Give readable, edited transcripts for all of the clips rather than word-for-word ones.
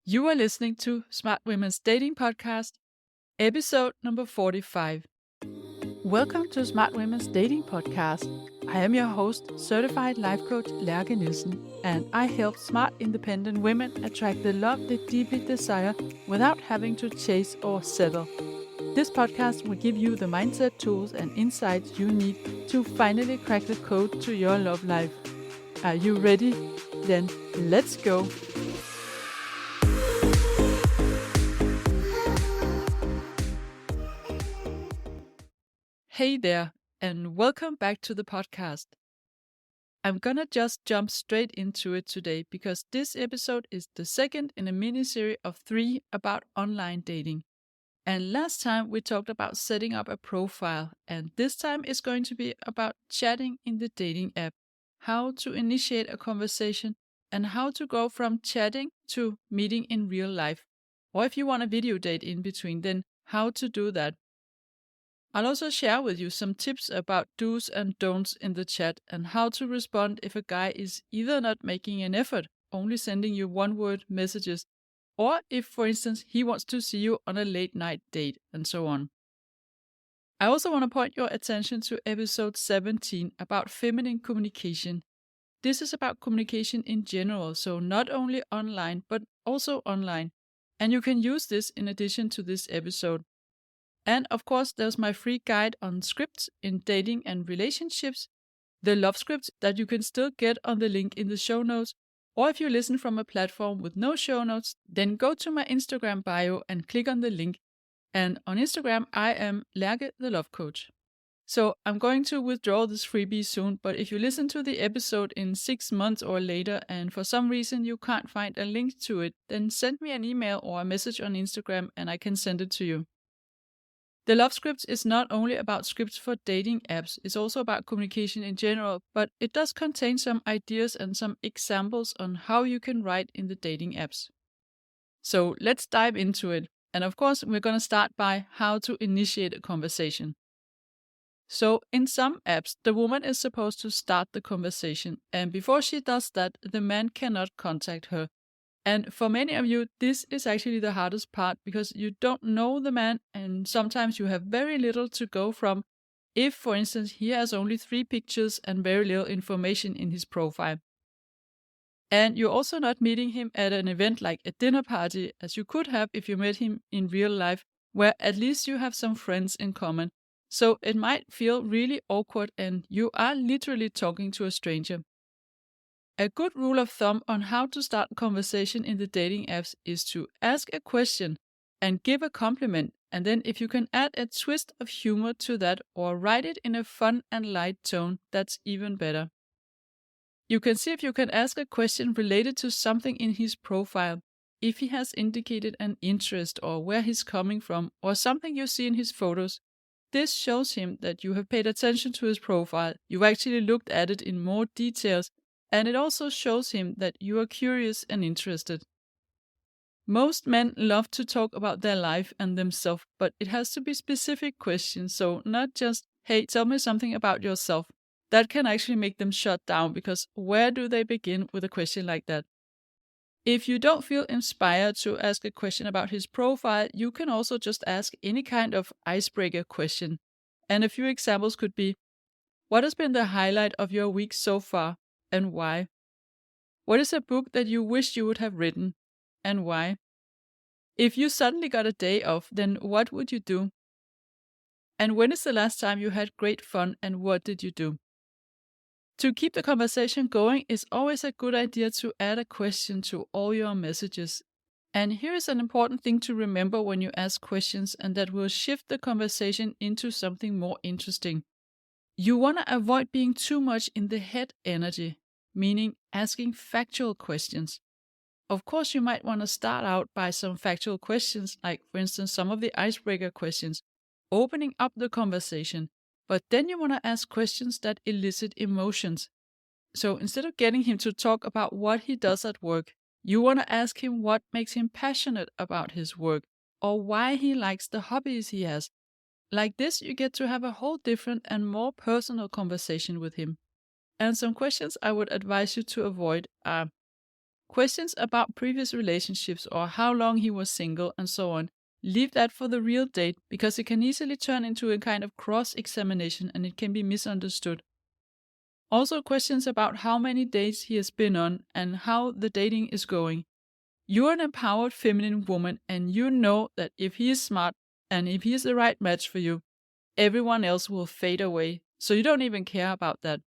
You are listening to Smart Women's Dating Podcast, episode number 45. Welcome to Smart Women's Dating Podcast. I am your host, certified life coach Lærke Nielsen, and I help smart, independent women attract the love they deeply desire without having to chase or settle. This podcast will give you the mindset tools and insights you need to finally crack the code to your love life. Are you ready? Then let's go. Hey there, and welcome back to the podcast. I'm gonna just jump straight into it today because this episode is the second in a mini-series of 3 about online dating. And last time we talked about setting up a profile, and this time it's going to be about chatting in the dating app, how to initiate a conversation, and how to go from chatting to meeting in real life. Or if you want a video date in between, then how to do that. I'll also share with you some tips about do's and don'ts in the chat and how to respond if a guy is either not making an effort, only sending you one-word messages, or if, for instance, he wants to see you on a late-night date, and so on. I also want to point your attention to episode 17 about feminine communication. This is about communication in general, so not only online, but also online. And you can use this in addition to this episode. And of course, there's my free guide on scripts in dating and relationships, the love script that you can still get on the link in the show notes. Or if you listen from a platform with no show notes, then go to my Instagram bio and click on the link. And on Instagram, I am Lærke the Love Coach. So I'm going to withdraw this freebie soon, but if you listen to the episode in 6 months or later and for some reason you can't find a link to it, then send me an email or a message on Instagram and I can send it to you. The Love Script is not only about scripts for dating apps, it's also about communication in general, but it does contain some ideas and some examples on how you can write in the dating apps. So let's dive into it. And of course, we're going to start by how to initiate a conversation. So in some apps, the woman is supposed to start the conversation, and before she does that, the man cannot contact her. And for many of you, this is actually the hardest part because you don't know the man and sometimes you have very little to go from if, for instance, he has only 3 pictures and very little information in his profile. And you're also not meeting him at an event like a dinner party as you could have if you met him in real life, where at least you have some friends in common. So it might feel really awkward and you are literally talking to a stranger. A good rule of thumb on how to start a conversation in the dating apps is to ask a question and give a compliment, and then if you can add a twist of humor to that or write it in a fun and light tone, that's even better. You can see if you can ask a question related to something in his profile, if he has indicated an interest or where he's coming from or something you see in his photos. This shows him that you have paid attention to his profile, you've actually looked at it in more details, and it also shows him that you are curious and interested. Most men love to talk about their life and themselves, but it has to be specific questions, so not just, hey, tell me something about yourself. That can actually make them shut down because where do they begin with a question like that? If you don't feel inspired to ask a question about his profile, you can also just ask any kind of icebreaker question. And a few examples could be, what has been the highlight of your week so far? And why? What is a book that you wish you would have written, and why? If you suddenly got a day off, then what would you do? And when is the last time you had great fun, and what did you do? To keep the conversation going, it's always a good idea to add a question to all your messages. And here is an important thing to remember when you ask questions, and that will shift the conversation into something more interesting. You want to avoid being too much in the head energy, meaning asking factual questions. Of course, you might want to start out by some factual questions, like, for instance, some of the icebreaker questions, opening up the conversation. But then you want to ask questions that elicit emotions. So instead of getting him to talk about what he does at work, you want to ask him what makes him passionate about his work, or why he likes the hobbies he has. Like this, you get to have a whole different and more personal conversation with him. And some questions I would advise you to avoid are Questions about previous relationships or how long he was single and so on, leave that for the real date because it can easily turn into a kind of cross-examination and it can be misunderstood. Also, questions about how many dates he has been on and how the dating is going. You're an empowered feminine woman and you know that if he is smart and if he is the right match for you, everyone else will fade away, so you don't even care about that.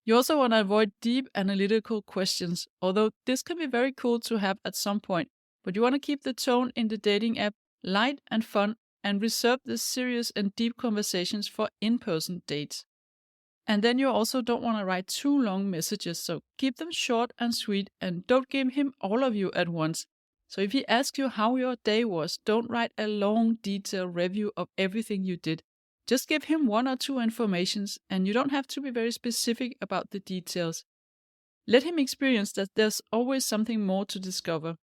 You also want to avoid deep analytical questions, although this can be very cool to have at some point, but you want to keep the tone in the dating app light and fun and reserve the serious and deep conversations for in-person dates. And then you also don't want to write too long messages, so keep them short and sweet and don't give him all of you at once. So if he asks you how your day was, don't write a long detailed review of everything you did. Just give him one or two informations and you don't have to be very specific about the details. Let him experience that there's always something more to discover.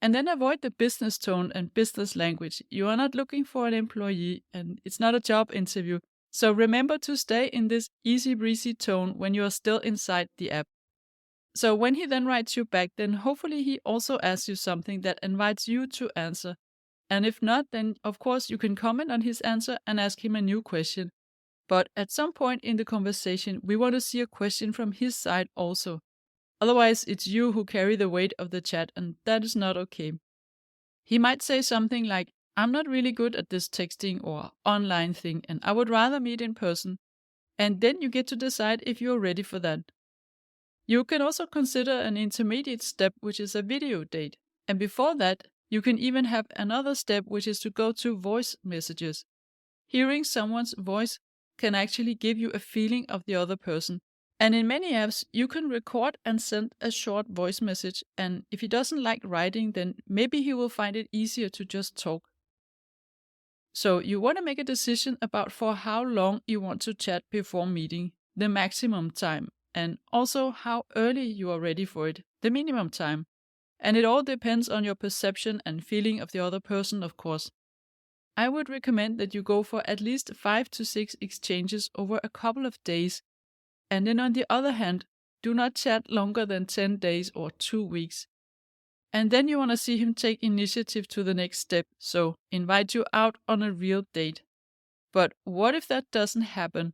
And then avoid the business tone and business language. You are not looking for an employee and it's not a job interview. So remember to stay in this easy breezy tone when you are still inside the app. So when he then writes you back, then hopefully he also asks you something that invites you to answer. And if not, then of course you can comment on his answer and ask him a new question. But at some point in the conversation, we want to see a question from his side also. Otherwise, it's you who carry the weight of the chat, and that is not okay. He might say something like, I'm not really good at this texting or online thing, and I would rather meet in person. And then you get to decide if you're ready for that. You can also consider an intermediate step, which is a video date. And before that, you can even have another step, which is to go to voice messages. Hearing someone's voice can actually give you a feeling of the other person. And in many apps, you can record and send a short voice message. And if he doesn't like writing, then maybe he will find it easier to just talk. So you want to make a decision about for how long you want to chat before meeting, the maximum time, and also how early you are ready for it, the minimum time. And it all depends on your perception and feeling of the other person, of course. I would recommend that you go for at least 5 to 6 exchanges over a couple of days. And then on the other hand, do not chat longer than 10 days or 2 weeks. And then you want to see him take initiative to the next step, so invite you out on a real date. But what if that doesn't happen?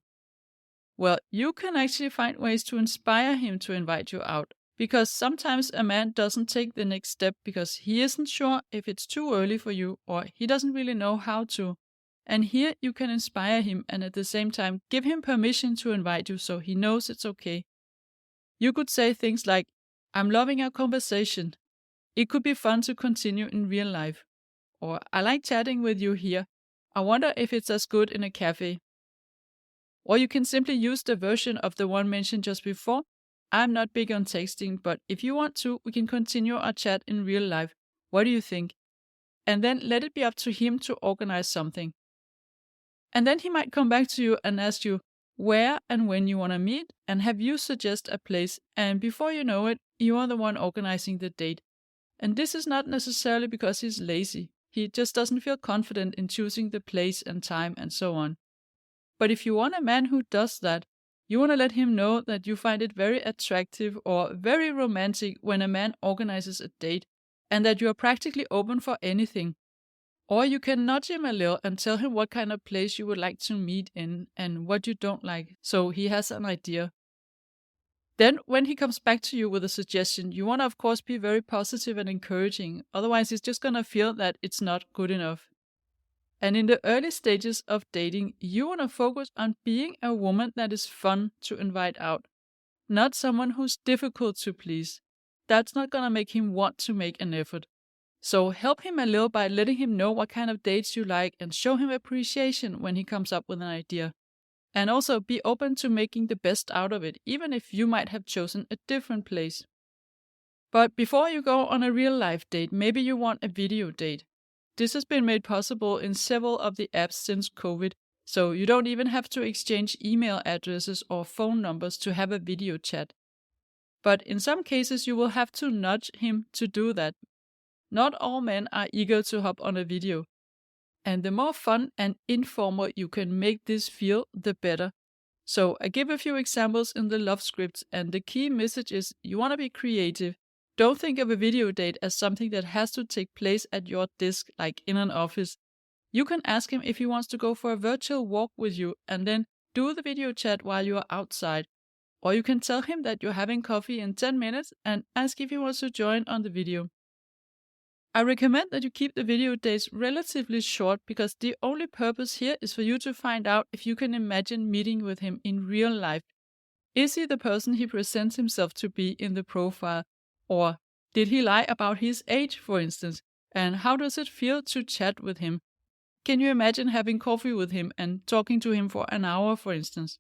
Well, you can actually find ways to inspire him to invite you out, because sometimes a man doesn't take the next step because he isn't sure if it's too early for you or he doesn't really know how to. And here you can inspire him and at the same time give him permission to invite you so he knows it's okay. You could say things like, I'm loving our conversation. It could be fun to continue in real life. Or, I like chatting with you here. I wonder if it's as good in a cafe. Or you can simply use the version of the one mentioned just before. I'm not big on texting, but if you want to, we can continue our chat in real life. What do you think? And then let it be up to him to organize something. And then he might come back to you and ask you where and when you want to meet and have you suggest a place, and before you know it, you are the one organizing the date. And this is not necessarily because he's lazy. He just doesn't feel confident in choosing the place and time and so on. But if you want a man who does that, you want to let him know that you find it very attractive or very romantic when a man organizes a date and that you are practically open for anything. Or you can nudge him a little and tell him what kind of place you would like to meet in and what you don't like, so he has an idea. Then, when he comes back to you with a suggestion, you want to, of course, be very positive and encouraging. Otherwise, he's just going to feel that it's not good enough. And in the early stages of dating, you want to focus on being a woman that is fun to invite out, not someone who's difficult to please. That's not going to make him want to make an effort. So help him a little by letting him know what kind of dates you like and show him appreciation when he comes up with an idea. And also be open to making the best out of it, even if you might have chosen a different place. But before you go on a real life date, maybe you want a video date. This has been made possible in several of the apps since COVID, so you don't even have to exchange email addresses or phone numbers to have a video chat. But in some cases, you will have to nudge him to do that. Not all men are eager to hop on a video. And the more fun and informal you can make this feel, the better. So I give a few examples in the love script, and the key message is you want to be creative. Don't think of a video date as something that has to take place at your desk, like in an office. You can ask him if he wants to go for a virtual walk with you and then do the video chat while you are outside. Or you can tell him that you're having coffee in 10 minutes and ask if he wants to join on the video. I recommend that you keep the video dates relatively short because the only purpose here is for you to find out if you can imagine meeting with him in real life. Is he the person he presents himself to be in the profile? Or did he lie about his age, for instance? And how does it feel to chat with him? Can you imagine having coffee with him and talking to him for an hour, for instance?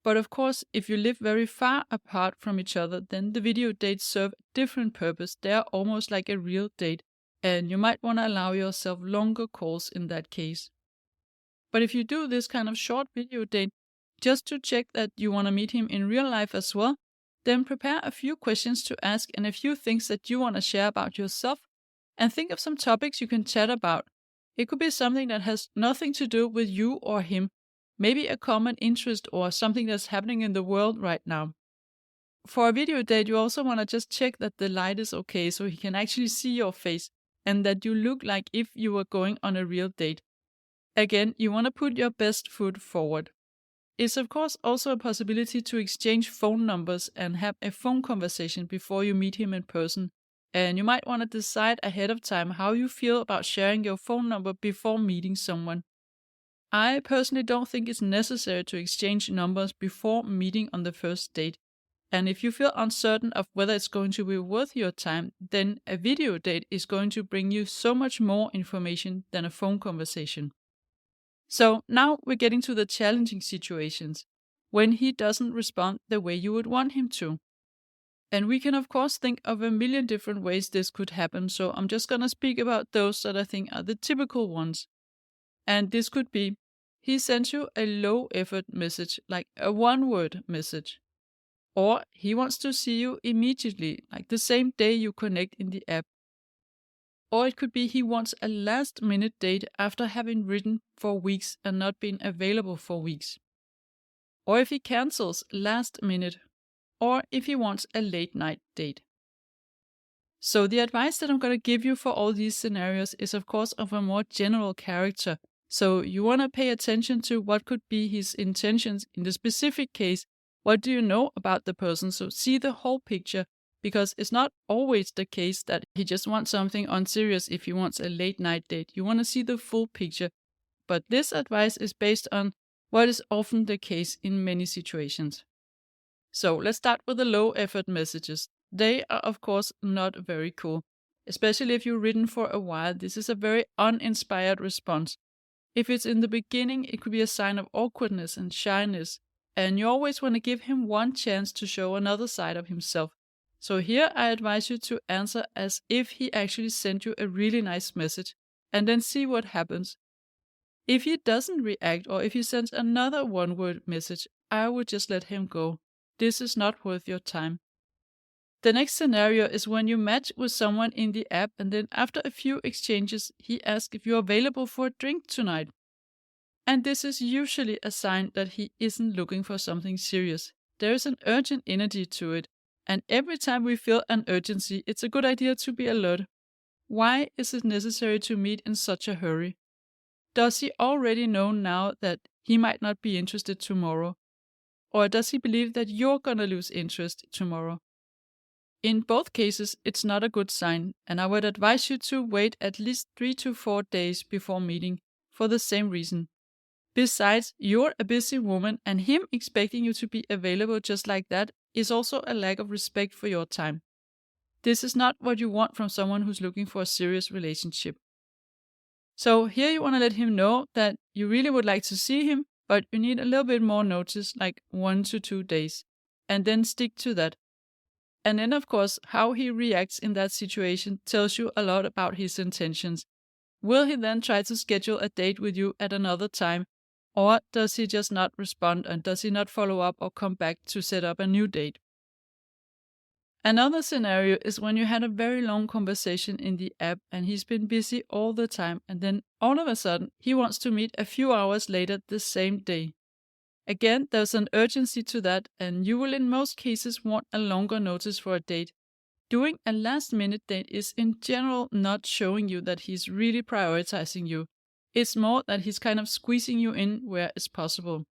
But of course, if you live very far apart from each other, then the video dates serve a different purpose. They are almost like a real date, and you might want to allow yourself longer calls in that case. But if you do this kind of short video date, just to check that you want to meet him in real life as well, then prepare a few questions to ask and a few things that you want to share about yourself, and think of some topics you can chat about. It could be something that has nothing to do with you or him, maybe a common interest or something that's happening in the world right now. For a video date, you also want to just check that the light is okay so he can actually see your face and that you look like if you were going on a real date. Again, you want to put your best foot forward. It's of course also a possibility to exchange phone numbers and have a phone conversation before you meet him in person, and you might want to decide ahead of time how you feel about sharing your phone number before meeting someone. I personally don't think it's necessary to exchange numbers before meeting on the first date, and if you feel uncertain of whether it's going to be worth your time, then a video date is going to bring you so much more information than a phone conversation. So now we're getting to the challenging situations, when he doesn't respond the way you would want him to. And we can of course think of a million different ways this could happen, so I'm just gonna speak about those that I think are the typical ones. And this could be, he sends you a low effort message, like a one-word message. Or he wants to see you immediately, like the same day you connect in the app. Or it could be he wants a last-minute date after having written for weeks and not been available for weeks. Or if he cancels last minute. Or if he wants a late-night date. So the advice that I'm going to give you for all these scenarios is of course of a more general character. So you want to pay attention to what could be his intentions in the specific case. What do you know about the person? So see the whole picture, because it's not always the case that he just wants something unserious if he wants a late night date. You want to see the full picture. But this advice is based on what is often the case in many situations. So let's start with the low effort messages. They are of course not very cool. Especially if you've written for a while, this is a very uninspired response. If it's in the beginning, it could be a sign of awkwardness and shyness, and you always want to give him one chance to show another side of himself. So here I advise you to answer as if he actually sent you a really nice message, and then see what happens. If he doesn't react, or if he sends another one-word message, I would just let him go. This is not worth your time. The next scenario is when you match with someone in the app and then after a few exchanges, he asks if you're available for a drink tonight. And this is usually a sign that he isn't looking for something serious. There is an urgent energy to it, and every time we feel an urgency, it's a good idea to be alert. Why is it necessary to meet in such a hurry? Does he already know now that he might not be interested tomorrow? Or does he believe that you're gonna lose interest tomorrow? In both cases, it's not a good sign, and I would advise you to wait at least 3 to 4 days before meeting, for the same reason. Besides, you're a busy woman, and him expecting you to be available just like that is also a lack of respect for your time. This is not what you want from someone who's looking for a serious relationship. So here you want to let him know that you really would like to see him, but you need a little bit more notice, like 1 to 2 days, and then stick to that. And then, of course, how he reacts in that situation tells you a lot about his intentions. Will he then try to schedule a date with you at another time? Or does he just not respond, and does he not follow up or come back to set up a new date? Another scenario is when you had a very long conversation in the app and he's been busy all the time, and then all of a sudden he wants to meet a few hours later the same day. Again, there's an urgency to that, and you will in most cases want a longer notice for a date. Doing a last-minute date is in general not showing you that he's really prioritizing you. It's more that he's kind of squeezing you in where it's possible.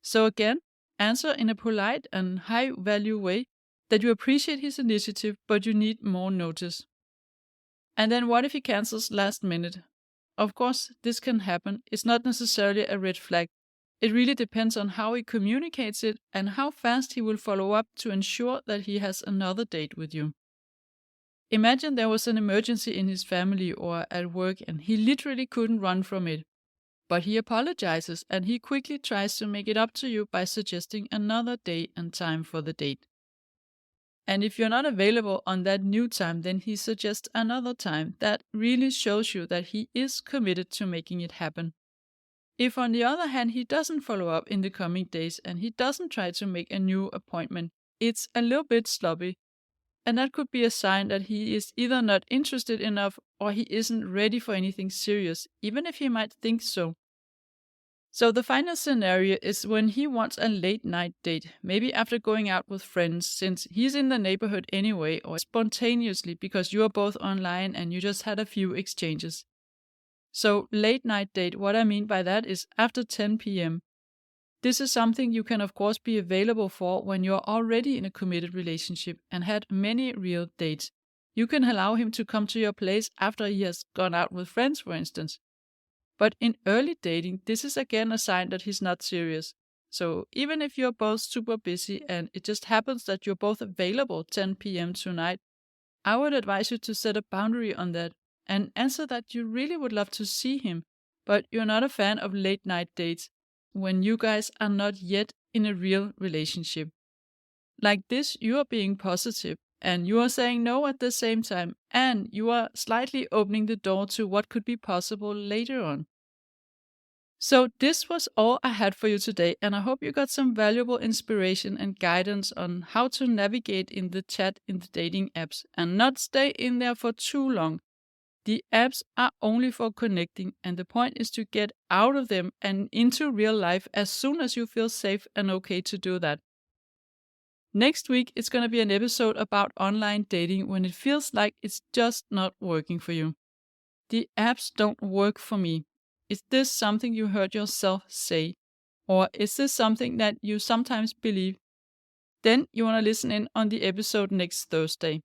So again, answer in a polite and high-value way that you appreciate his initiative, but you need more notice. And then what if he cancels last minute? Of course, this can happen. It's not necessarily a red flag. It really depends on how he communicates it and how fast he will follow up to ensure that he has another date with you. Imagine there was an emergency in his family or at work and he literally couldn't run from it. But he apologizes and he quickly tries to make it up to you by suggesting another day and time for the date. And if you're not available on that new time, then he suggests another time. That really shows you that he is committed to making it happen. If on the other hand he doesn't follow up in the coming days and he doesn't try to make a new appointment, it's a little bit sloppy. And that could be a sign that he is either not interested enough or he isn't ready for anything serious, even if he might think so. So the final scenario is when he wants a late night date, maybe after going out with friends, since he's in the neighborhood anyway, or spontaneously because you are both online and you just had a few exchanges. So late night date, what I mean by that is after 10 p.m. This is something you can of course be available for when you're already in a committed relationship and had many real dates. You can allow him to come to your place after he has gone out with friends, for instance. But in early dating, this is again a sign that he's not serious. So even if you're both super busy and it just happens that you're both available 10 p.m. tonight, I would advise you to set a boundary on that and answer that you really would love to see him, but you're not a fan of late night dates when you guys are not yet in a real relationship. Like this, you are being positive and you are saying no at the same time, and you are slightly opening the door to what could be possible later on. So this was all I had for you today, and I hope you got some valuable inspiration and guidance on how to navigate in the chat in the dating apps and not stay in there for too long. The apps are only for connecting, and the point is to get out of them and into real life as soon as you feel safe and okay to do that. Next week, it's going to be an episode about online dating when it feels like it's just not working for you. The apps don't work for me. Is this something you heard yourself say? Or is this something that you sometimes believe? Then you want to listen in on the episode next Thursday.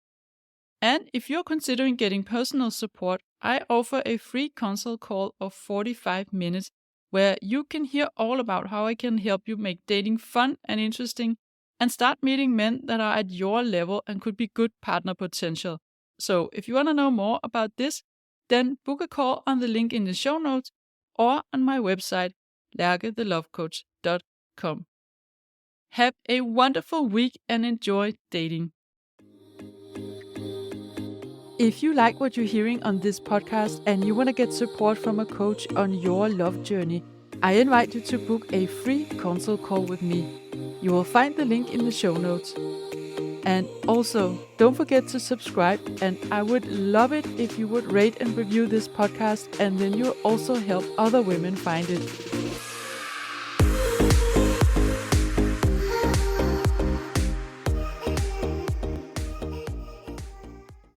And if you're considering getting personal support, I offer a free consult call of 45 minutes where you can hear all about how I can help you make dating fun and interesting and start meeting men that are at your level and could be good partner potential. So if you want to know more about this, then book a call on the link in the show notes or on my website, lærkethelovecoach.com. Have a wonderful week and enjoy dating. If you like what you're hearing on this podcast and you want to get support from a coach on your love journey, I invite you to book a free consult call with me. You will find the link in the show notes. And also, don't forget to subscribe, and I would love it if you would rate and review this podcast, and then you'll also help other women find it.